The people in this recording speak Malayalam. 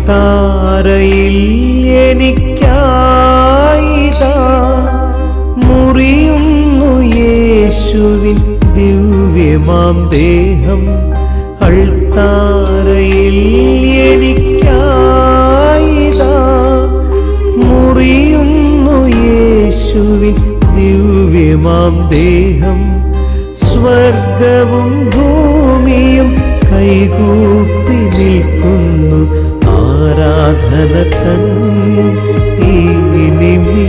അൾത്താരയിൽ എനിക്കായിതാ മുറിയുന്നു യേശുവിൻ ദിവ്യമാം ദേഹം. അൾത്താരയിൽ എനിക്കായിതാ മുറിയുന്നു യേശുവിൻ ദിവ്യമാം ദേഹം. സ്വർഗവും ഭൂമിയും കൈകൂപ്പി നിൽക്കുന്നു ആരാധന തൻ ഈ നിമിഷം.